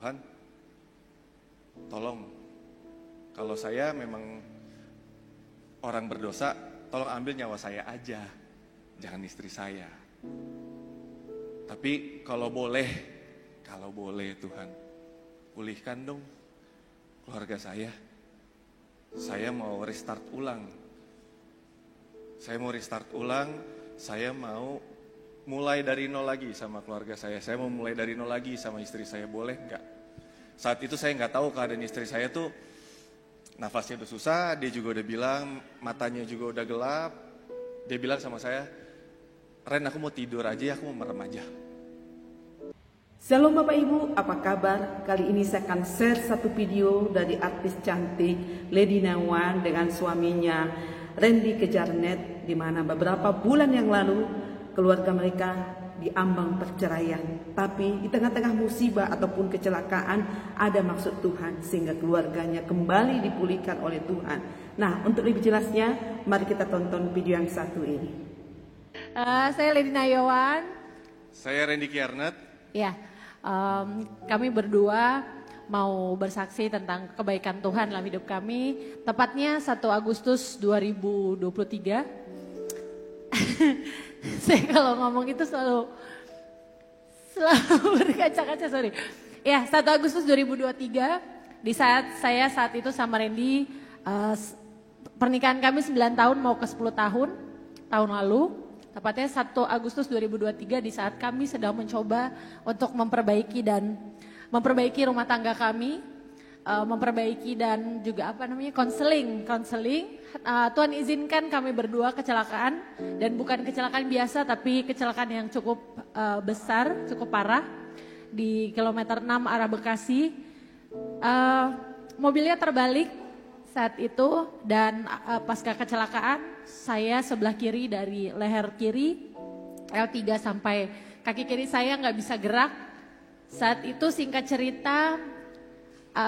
Tuhan, tolong, kalau saya memang orang berdosa, tolong ambil nyawa saya aja, jangan istri saya. Tapi kalau boleh Tuhan, pulihkan dong keluarga saya. Saya mau restart ulang. Saya mau mulai dari nol lagi sama keluarga saya. Saya mau mulai dari nol lagi sama istri saya, boleh nggak? Saat itu saya nggak tahu keadaan istri saya tuh, nafasnya udah susah, dia juga udah bilang, matanya juga udah gelap. Dia bilang sama saya, Ren, aku mau tidur aja, aku mau merem aja. Shalom Bapak Ibu, apa kabar? Kali ini saya akan share satu video dari artis cantik Lady Nawan dengan suaminya Randy Kejarnet, di mana beberapa bulan yang lalu keluarga mereka diambang perceraian. Tapi di tengah-tengah musibah ataupun kecelakaan ada maksud Tuhan sehingga keluarganya kembali dipulihkan oleh Tuhan. Nah, untuk lebih jelasnya, mari kita tonton video yang satu ini. Saya Lady Nawan. Saya Randy Kejarnet. Ya, kami berdua mau bersaksi tentang kebaikan Tuhan dalam hidup kami. Tepatnya 1 Agustus 2023. Saya kalau ngomong itu selalu berkaca-kaca, sorry. Ya, 1 Agustus 2023, di saat saya saat itu sama Randy, pernikahan kami 9 tahun mau ke 10 tahun lalu. Tepatnya 1 Agustus 2023, di saat kami sedang mencoba untuk memperbaiki rumah tangga kami, memperbaiki dan juga konseling. Tuhan izinkan kami berdua kecelakaan, dan bukan kecelakaan biasa tapi kecelakaan yang cukup besar, cukup parah di kilometer 6 arah Bekasi. Mobilnya terbalik saat itu, dan pasca kecelakaan saya sebelah kiri dari leher kiri L3 sampai kaki kiri saya nggak bisa gerak. Saat itu singkat cerita,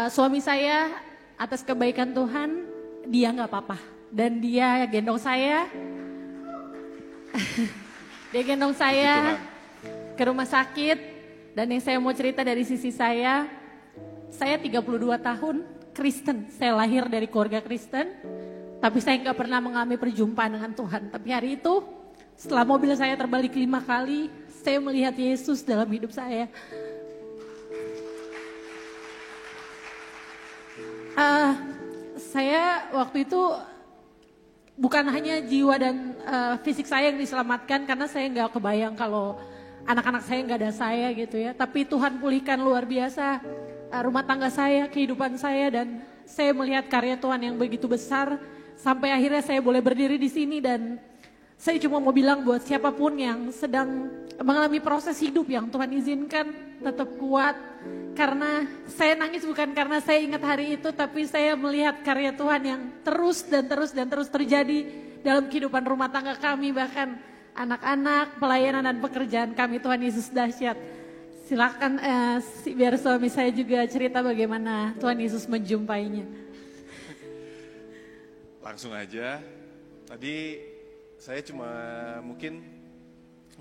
suami saya atas kebaikan Tuhan dia nggak apa-apa, dan dia gendong saya, ke rumah sakit. Dan yang saya mau cerita dari sisi saya 32 tahun Kristen, saya lahir dari keluarga Kristen, tapi saya nggak pernah mengalami perjumpaan dengan Tuhan. Tapi hari itu, setelah mobil saya terbalik 5 kali, saya melihat Yesus dalam hidup saya. Saya waktu itu bukan hanya jiwa dan fisik saya yang diselamatkan, karena saya nggak kebayang kalau anak-anak saya nggak ada saya gitu ya. Tapi Tuhan pulihkan luar biasa rumah tangga saya, kehidupan saya, dan saya melihat karya Tuhan yang begitu besar sampai akhirnya saya boleh berdiri di sini. Dan saya cuma mau bilang buat siapapun yang sedang mengalami proses hidup yang Tuhan izinkan, tetap kuat. Karena saya nangis bukan karena saya ingat hari itu, tapi saya melihat karya Tuhan yang terus terjadi dalam kehidupan rumah tangga kami, bahkan anak-anak, pelayanan dan pekerjaan kami. Tuhan Yesus dahsyat. Silakan biar suami saya juga cerita bagaimana Tuhan Yesus menjumpainya. Langsung aja. Tadi saya cuma mungkin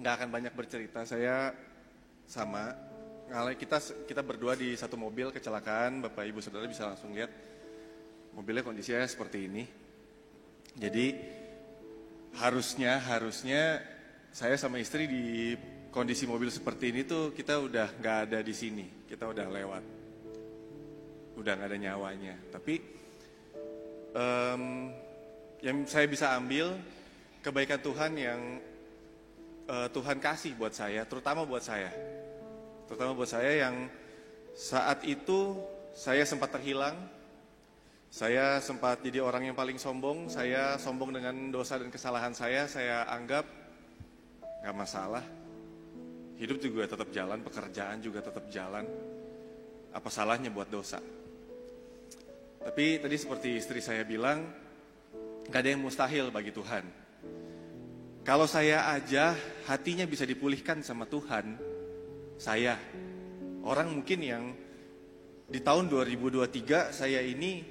nggak akan banyak bercerita. Saya sama, kita berdua di satu mobil kecelakaan. Bapak Ibu Saudara bisa langsung lihat mobilnya kondisinya seperti ini. Jadi harusnya saya sama istri di kondisi mobil seperti ini tuh kita udah nggak ada di sini, kita udah lewat, udah nggak ada nyawanya. Tapi yang saya bisa ambil kebaikan Tuhan yang Tuhan kasih buat saya, terutama buat saya yang saat itu saya sempat terhilang, saya sempat jadi orang yang paling sombong. Saya sombong dengan dosa dan kesalahan saya anggap nggak masalah. Hidup juga tetap jalan, pekerjaan juga tetap jalan. Apa salahnya buat dosa? Tapi tadi seperti istri saya bilang, gak ada yang mustahil bagi Tuhan. Kalau saya aja hatinya bisa dipulihkan sama Tuhan, saya, orang mungkin yang di tahun 2023 saya ini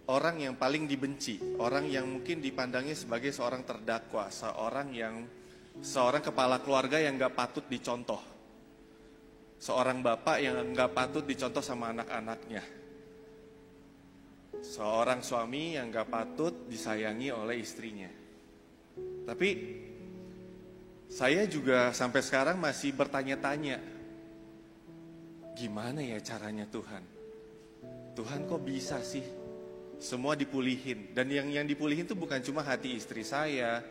orang yang paling dibenci, orang yang mungkin dipandangnya sebagai seorang terdakwa, seorang kepala keluarga yang gak patut dicontoh. Seorang bapak yang nggak patut dicontoh sama anak-anaknya. Seorang suami yang nggak patut disayangi oleh istrinya. Tapi saya juga sampai sekarang masih bertanya-tanya, gimana ya caranya Tuhan? Tuhan kok bisa sih semua dipulihin? Dan yang dipulihin itu bukan cuma hati istri saya,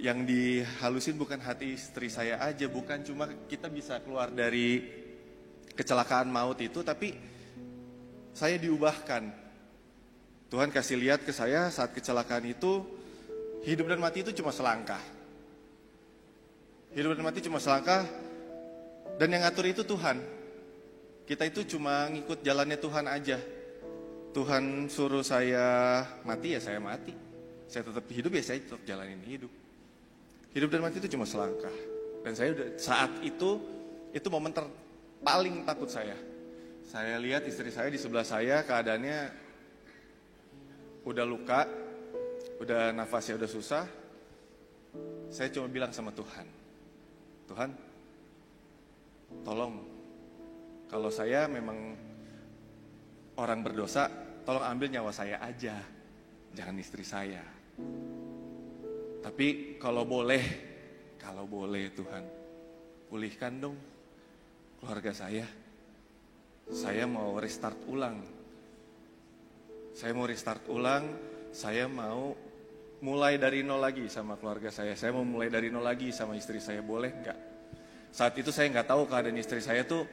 yang dihalusin bukan hati istri saya aja, bukan cuma kita bisa keluar dari kecelakaan maut itu, tapi saya diubahkan. Tuhan kasih lihat ke saya saat kecelakaan itu, hidup dan mati itu cuma selangkah. Hidup dan mati cuma selangkah, dan yang ngatur itu Tuhan. Kita itu cuma ngikut jalannya Tuhan aja. Tuhan suruh saya mati, ya saya mati. Saya tetap hidup, ya saya tetap jalanin hidup. Hidup dan mati itu cuma selangkah. Dan saya udah saat itu momen paling takut saya. Saya lihat istri saya di sebelah saya, keadaannya udah luka, udah nafasnya udah susah. Saya cuma bilang sama Tuhan, Tuhan, tolong, kalau saya memang orang berdosa, tolong ambil nyawa saya aja, jangan istri saya. Tapi kalau boleh Tuhan, pulihkan dong keluarga saya. Saya mau restart ulang. Saya mau mulai dari nol lagi sama keluarga saya. Saya mau mulai dari nol lagi sama istri saya, boleh nggak? Saat itu saya nggak tahu keadaan istri saya tuh,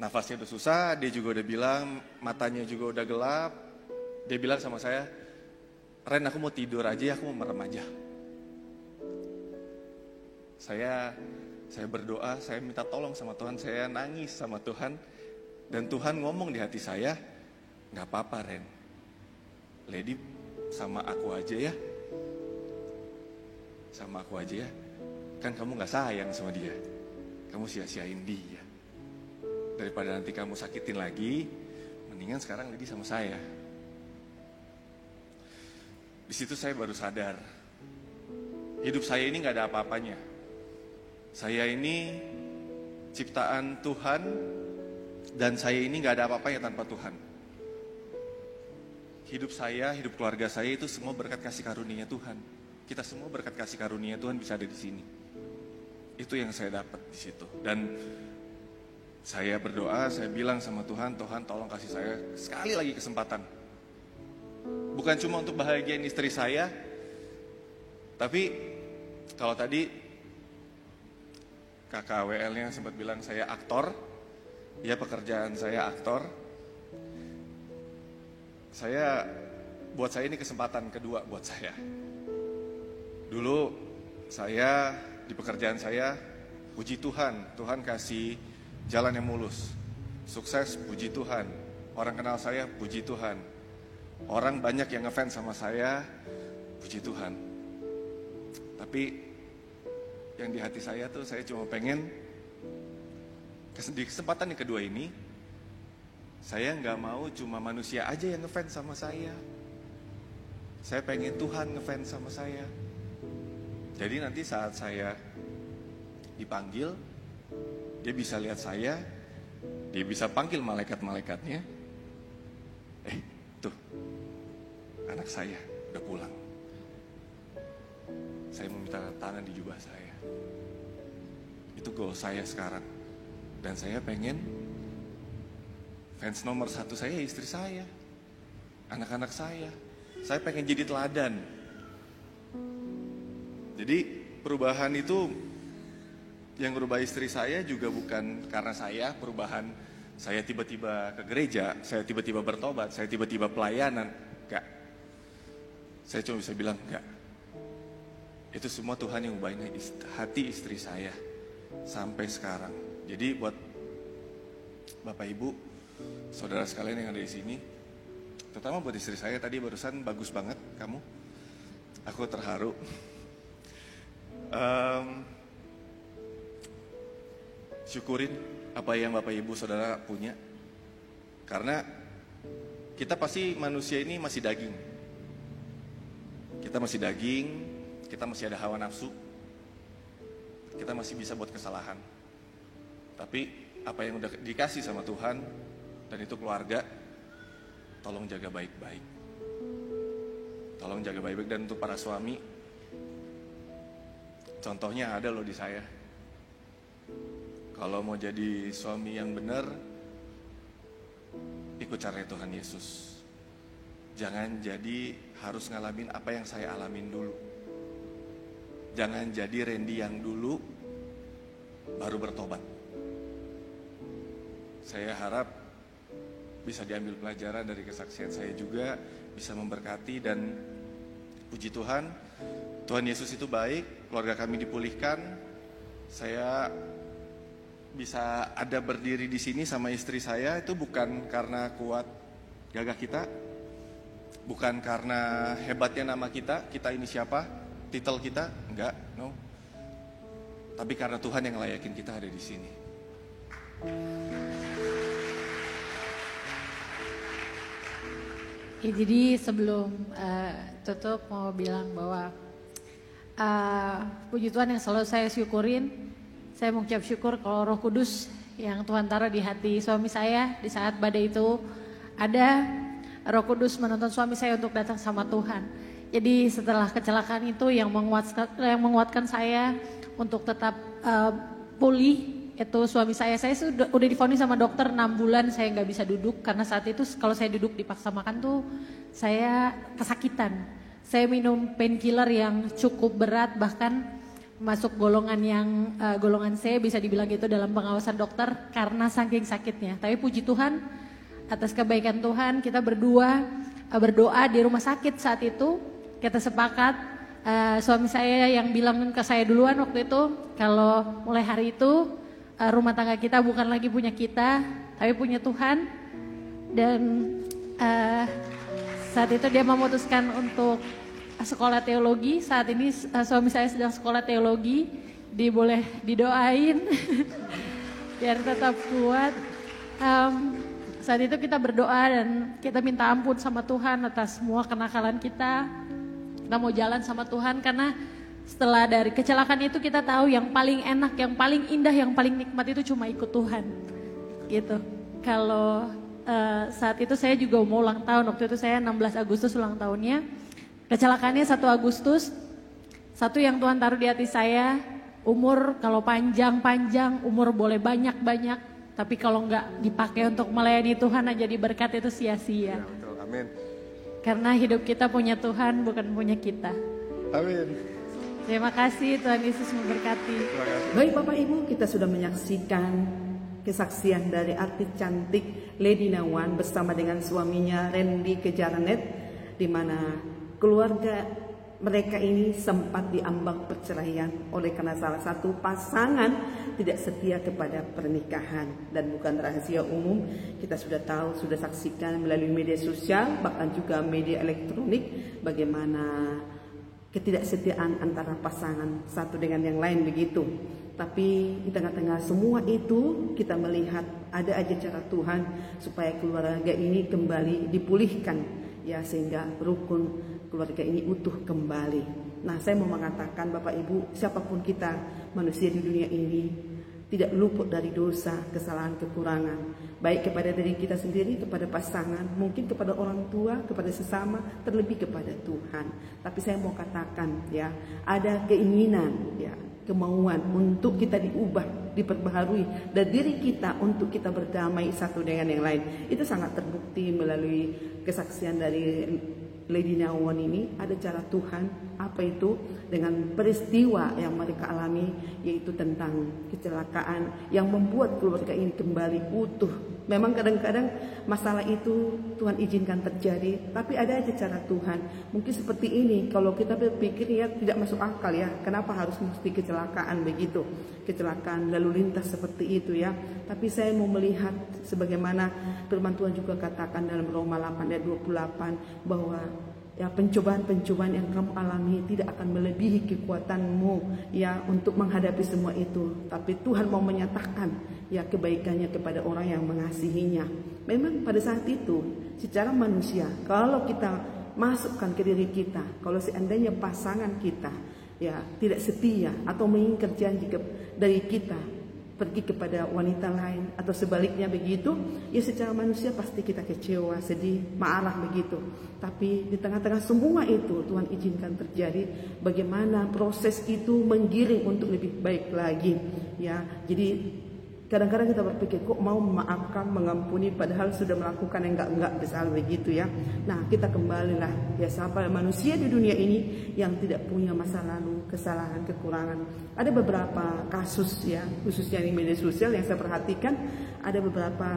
nafasnya udah susah, dia juga udah bilang, matanya juga udah gelap. Dia bilang sama saya, Ren, aku mau tidur aja, aku mau merem aja. Saya berdoa, saya minta tolong sama Tuhan, saya nangis sama Tuhan. Dan Tuhan ngomong di hati saya, gak apa-apa Ren, Lady sama aku aja ya. Sama aku aja ya. Kan kamu gak sayang sama dia, kamu sia-siain dia. Daripada nanti kamu sakitin lagi, mendingan sekarang Lady sama saya. Di situ saya baru sadar, hidup saya ini gak ada apa-apanya. Saya ini ciptaan Tuhan, dan saya ini gak ada apa-apanya tanpa Tuhan. Hidup saya, hidup keluarga saya itu semua berkat kasih karunia Tuhan. Kita semua berkat kasih karunia Tuhan bisa ada di sini. Itu yang saya dapat di situ. Dan saya berdoa, saya bilang sama Tuhan, Tuhan tolong kasih saya sekali lagi kesempatan. Bukan cuma untuk bahagiain istri saya, tapi kalau tadi kakak WL-nya sempat bilang saya aktor, ya pekerjaan saya aktor. Buat saya ini kesempatan kedua buat saya. Dulu saya di pekerjaan saya, puji Tuhan, Tuhan kasih jalan yang mulus. Sukses, puji Tuhan. Orang kenal saya, puji Tuhan. Orang banyak yang ngefans sama saya, puji Tuhan. Tapi yang di hati saya tuh, saya cuma pengen di kesempatan yang kedua ini, saya nggak mau cuma manusia aja yang ngefans sama saya. Saya pengen Tuhan ngefans sama saya. Jadi nanti saat saya dipanggil, dia bisa lihat saya, dia bisa panggil malaikat-malaikatnya. Tuh, anak saya udah pulang. Saya meminta tangan di jubah saya. Itu goal saya sekarang. Dan saya pengen fans nomor satu saya istri saya, anak-anak saya. Saya pengen jadi teladan. Jadi perubahan itu yang merubah istri saya juga bukan karena saya. Perubahan saya tiba-tiba ke gereja, saya tiba-tiba bertobat, saya tiba-tiba pelayanan. Enggak. Saya cuma bisa bilang enggak. Itu semua Tuhan yang ubahin hati istri saya sampai sekarang. Jadi buat Bapak Ibu, saudara sekalian yang ada di sini, terutama buat istri saya, tadi barusan bagus banget kamu. Aku terharu. Syukurin apa yang Bapak Ibu saudara punya. Karena kita pasti manusia ini masih daging. Kita masih daging, kita masih ada hawa nafsu. Kita masih bisa buat kesalahan. Tapi apa yang udah dikasih sama Tuhan, dan itu keluarga, tolong jaga baik-baik. Tolong jaga baik-baik. Dan untuk para suami, contohnya ada loh di saya. Kalau mau jadi suami yang benar, ikut caranya Tuhan Yesus. Jangan jadi harus ngalamin apa yang saya alamin dulu. Jangan jadi Randy yang dulu baru bertobat. Saya harap bisa diambil pelajaran dari kesaksian saya juga, bisa memberkati, dan puji Tuhan, Tuhan Yesus itu baik, keluarga kami dipulihkan. Saya bisa ada berdiri di sini sama istri saya itu bukan karena kuat gagah kita, bukan karena hebatnya nama kita ini siapa, titel kita, enggak, no. Tapi karena Tuhan yang layakin kita ada di sini. Ya, jadi sebelum tutup mau bilang bahwa puji Tuhan yang selalu saya syukurin, saya mengucap syukur kalau Roh Kudus yang Tuhan taruh di hati suami saya di saat badai itu ada, Roh Kudus menuntun suami saya untuk datang sama Tuhan. Jadi setelah kecelakaan itu yang menguatkan saya untuk tetap pulih itu suami saya udah divonis sama dokter 6 bulan saya nggak bisa duduk, karena saat itu kalau saya duduk dipaksa makan tuh saya kesakitan. Saya minum painkiller yang cukup berat, bahkan masuk golongan C, bisa dibilang gitu dalam pengawasan dokter karena saking sakitnya. Tapi puji Tuhan atas kebaikan Tuhan, kita berdoa di rumah sakit saat itu. Kita sepakat, suami saya yang bilang ke saya duluan waktu itu, kalau mulai hari itu rumah tangga kita bukan lagi punya kita, tapi punya Tuhan. Dan saat itu dia memutuskan untuk sekolah teologi. Saat ini suami saya sedang sekolah teologi, boleh didoain biar tetap kuat. Saat itu kita berdoa dan kita minta ampun sama Tuhan atas semua kenakalan kita. Kita mau jalan sama Tuhan, karena setelah dari kecelakaan itu kita tahu yang paling enak, yang paling indah, yang paling nikmat itu cuma ikut Tuhan gitu. Kalau saat itu saya juga mau ulang tahun, waktu itu saya 16 Agustus ulang tahunnya. Kecelakaannya 1 Agustus. Satu yang Tuhan taruh di hati saya, umur kalau panjang-panjang, umur boleh banyak-banyak, tapi kalau nggak dipakai untuk melayani Tuhan aja diberkati itu sia-sia. Ya, betul. Amin. Karena hidup kita punya Tuhan, bukan punya kita. Amin. Terima kasih, Tuhan Yesus memberkati. Baik Bapak Ibu, kita sudah menyaksikan kesaksian dari artis cantik Lady Nawan bersama dengan suaminya Randy Kejarnet, di mana keluarga mereka ini sempat diambang perceraian oleh karena salah satu pasangan tidak setia kepada pernikahan. Dan bukan rahasia umum, kita sudah tahu, sudah saksikan melalui media sosial, bahkan juga media elektronik, bagaimana ketidaksetiaan antara pasangan satu dengan yang lain begitu. Tapi di tengah-tengah semua itu kita melihat ada aja cara Tuhan supaya keluarga ini kembali dipulihkan, ya, sehingga rukun keluarga ini utuh kembali. Nah, saya mau mengatakan Bapak Ibu, siapapun kita manusia di dunia ini tidak luput dari dosa, kesalahan, kekurangan, baik kepada diri kita sendiri, kepada pasangan, mungkin kepada orang tua, kepada sesama, terlebih kepada Tuhan. Tapi saya mau katakan, ya, ada keinginan, ya, kemauan untuk kita diubah, diperbaharui, dan diri kita untuk kita berdamai satu dengan yang lain. Itu sangat terbukti melalui kesaksian dari Lady Nawan ini. Ada cara Tuhan, apa itu, dengan peristiwa yang mereka alami, yaitu tentang kecelakaan yang membuat keluarga ini kembali utuh. Memang kadang-kadang masalah itu Tuhan izinkan terjadi, tapi ada aja cara Tuhan. Mungkin seperti ini, kalau kita berpikir ya tidak masuk akal, ya, kenapa harus mesti kecelakaan begitu, kecelakaan lalu lintas seperti itu, ya. Tapi saya mau melihat sebagaimana firman Tuhan juga katakan dalam Roma 8 ayat 28 bahwa ya pencobaan-pencobaan yang kamu alami tidak akan melebihi kekuatanmu, ya, untuk menghadapi semua itu. Tapi Tuhan mau menyatakan ya kebaikannya kepada orang yang mengasihinya. Memang pada saat itu secara manusia, kalau kita masukkan ke diri kita, kalau seandainya pasangan kita ya tidak setia atau mengingkar janji dari kita, pergi kepada wanita lain atau sebaliknya begitu, ya secara manusia pasti kita kecewa, sedih, marah begitu. Tapi di tengah-tengah semua itu Tuhan izinkan terjadi, bagaimana proses itu menggiring untuk lebih baik lagi. Ya, jadi kadang-kadang kita berpikir kok mau memaafkan, mengampuni padahal sudah melakukan yang enggak besar begitu ya. Nah, kita kembalilah ya, siapa manusia di dunia ini yang tidak punya masa lalu, kesalahan, kekurangan. Ada beberapa kasus ya, khususnya di media sosial yang saya perhatikan, ada beberapa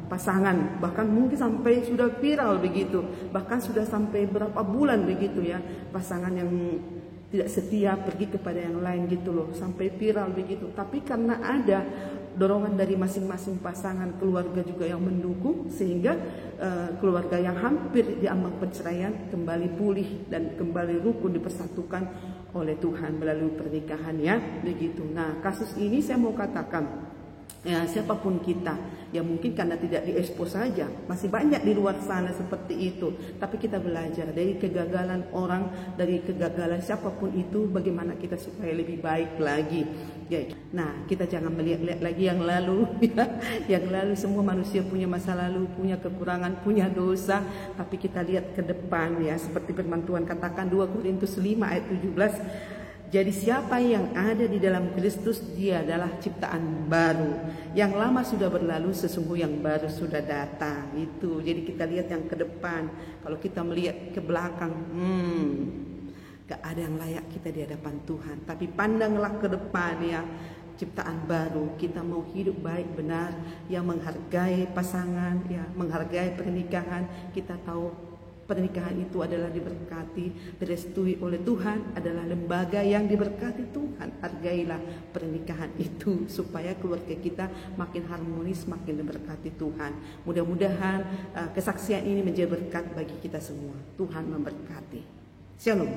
pasangan bahkan mungkin sampai sudah viral begitu, bahkan sudah sampai berapa bulan begitu ya, pasangan yang tidak setia pergi kepada yang lain gitu loh, sampai viral begitu. Tapi karena ada dorongan dari masing-masing pasangan, keluarga juga yang mendukung, sehingga keluarga yang hampir diambang perceraian kembali pulih dan kembali rukun dipersatukan oleh Tuhan melalui pernikahan ya begitu. Nah, kasus ini saya mau katakan ya, siapapun kita, ya mungkin karena tidak diekspos saja, masih banyak di luar sana seperti itu. Tapi kita belajar dari kegagalan orang, dari kegagalan siapapun itu, bagaimana kita supaya lebih baik lagi. Ya, nah, kita jangan melihat lagi yang lalu. Ya. Yang lalu semua manusia punya masa lalu, punya kekurangan, punya dosa. Tapi kita lihat ke depan ya, seperti firman Tuhan katakan 2 Korintus 5 ayat 17. Jadi siapa yang ada di dalam Kristus, dia adalah ciptaan baru. Yang lama sudah berlalu, sesungguh yang baru sudah datang. Itu. Jadi kita lihat yang ke depan. Kalau kita melihat ke belakang, gak ada yang layak kita di hadapan Tuhan. Tapi pandanglah ke depan ya, ciptaan baru. Kita mau hidup baik benar, yang menghargai pasangan, ya menghargai pernikahan. Kita tahu pernikahan itu adalah diberkati, direstui oleh Tuhan, adalah lembaga yang diberkati Tuhan. Hargailah pernikahan itu supaya keluarga kita makin harmonis, makin diberkati Tuhan. Mudah-mudahan kesaksian ini menjadi berkat bagi kita semua. Tuhan memberkati. Shalom.